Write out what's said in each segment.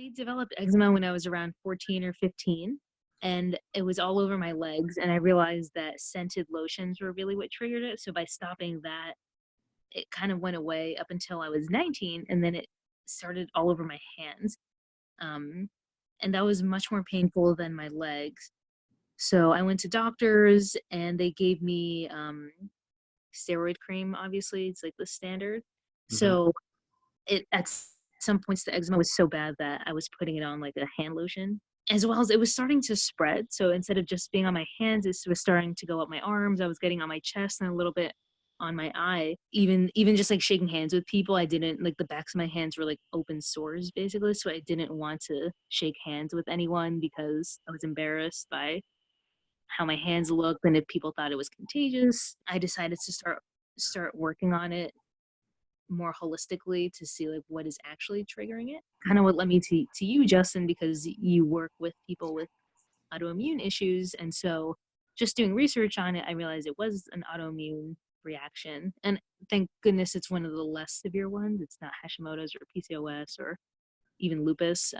I developed eczema when I was around 14 or 15, and it was all over my legs. And I realized that scented lotions were really what triggered it. So by stopping that, it kind of went away up until I was 19, and then it started all over my hands. Um, and that was much more painful than my legs. So I went to doctors, and they gave me steroid cream. Obviously, it's like the standard. Hmm. So it at some points the eczema was so bad that I was putting it on like a hand lotion, as well as it was starting to spread. So instead of just being on my hands, it was starting to go up my arms. I was getting on my chest and a little bit on my eye. Even just like shaking hands with people, I didn't like, the backs of my hands were like open sores basically. So I didn't want to shake hands with anyone because I was embarrassed by how my hands looked, and if people thought it was contagious. I decided to start working on it more holistically to see like what is actually triggering it. Kind of what led me to you, Justin, because you work with people with autoimmune issues. And so just doing research on it, I realized it was an autoimmune reaction. And thank goodness it's one of the less severe ones. It's not Hashimoto's or PCOS or even lupus.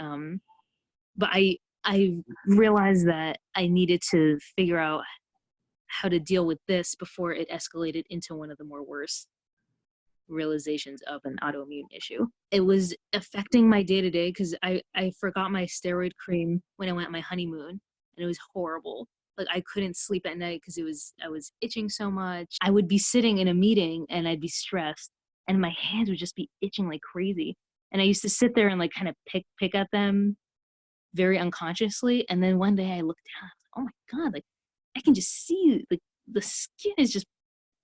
But I realized that I needed to figure out how to deal with this before it escalated into one of the more worse realizations of an autoimmune issue. It was affecting my day to day because I forgot my steroid cream when I went on my honeymoon, and it was horrible. Like I couldn't sleep at night because I was itching so much. I would be sitting in a meeting and I'd be stressed, and my hands would just be itching like crazy. And I used to sit there and like kind of pick at them very unconsciously. And then one day I looked down, I was like, oh my God, like I can just see like the skin is just,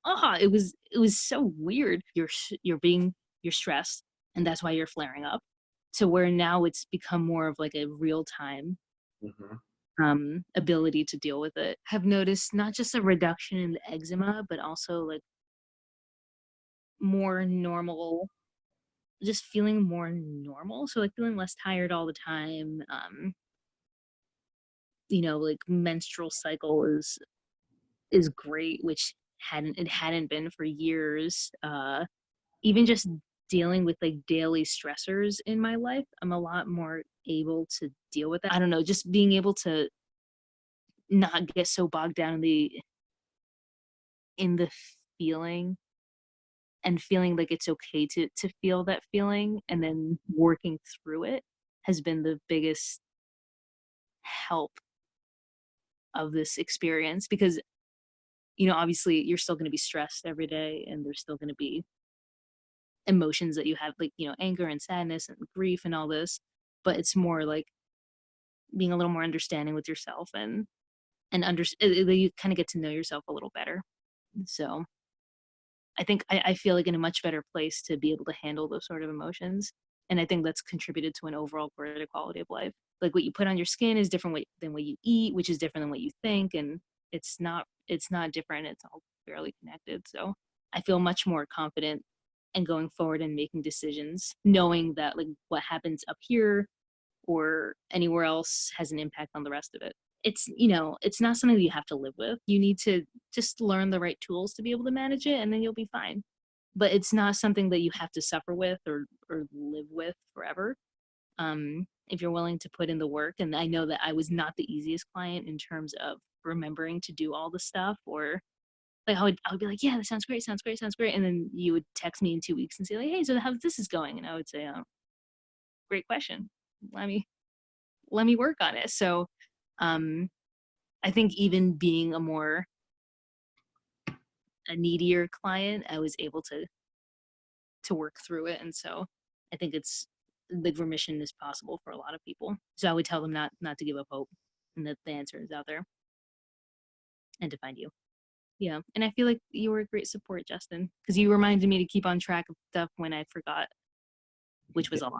it was so weird. You're stressed, and that's why you're flaring up. So where now it's become more of like a real time Hmm. ability to deal with it. Have noticed not just a reduction in the eczema, but also like more normal, just feeling more normal. So like feeling less tired all the time. Like menstrual cycle is great, which hadn't been for years. Even just dealing with like daily stressors in my life, I'm a lot more able to deal with it. I don't know, just being able to not get so bogged down in the feeling, and feeling like it's okay to feel that feeling, and then working through it has been the biggest help of this experience. Because obviously you're still going to be stressed every day, and there's still going to be emotions that you have, like anger and sadness and grief and all this. But it's more like being a little more understanding with yourself, you kind of get to know yourself a little better. So I think I feel like in a much better place to be able to handle those sort of emotions. And I think that's contributed to an overall greater quality of life. Like what you put on your skin is different than what you eat, which is different than what you think. And it's not different. It's all fairly connected. So I feel much more confident and going forward and making decisions, knowing that like what happens up here or anywhere else has an impact on the rest of it. It's not something that you have to live with. You need to just learn the right tools to be able to manage it, and then you'll be fine. But it's not something that you have to suffer with or live with forever. If you're willing to put in the work. And I know that I was not the easiest client in terms of remembering to do all the stuff, or like I would be like, yeah, that sounds great, sounds great, sounds great. And then you would text me in 2 weeks and say like, hey, so how's this is going? And I would say, oh, great question. Let me work on it. So um I think even being a needier client, I was able to work through it. And so I think it's like remission is possible for a lot of people. So I would tell them not to give up hope, and that the answer is out there, and to find you. Yeah. And I feel like you were a great support, Justin, because you reminded me to keep on track of stuff when I forgot, which was a lot.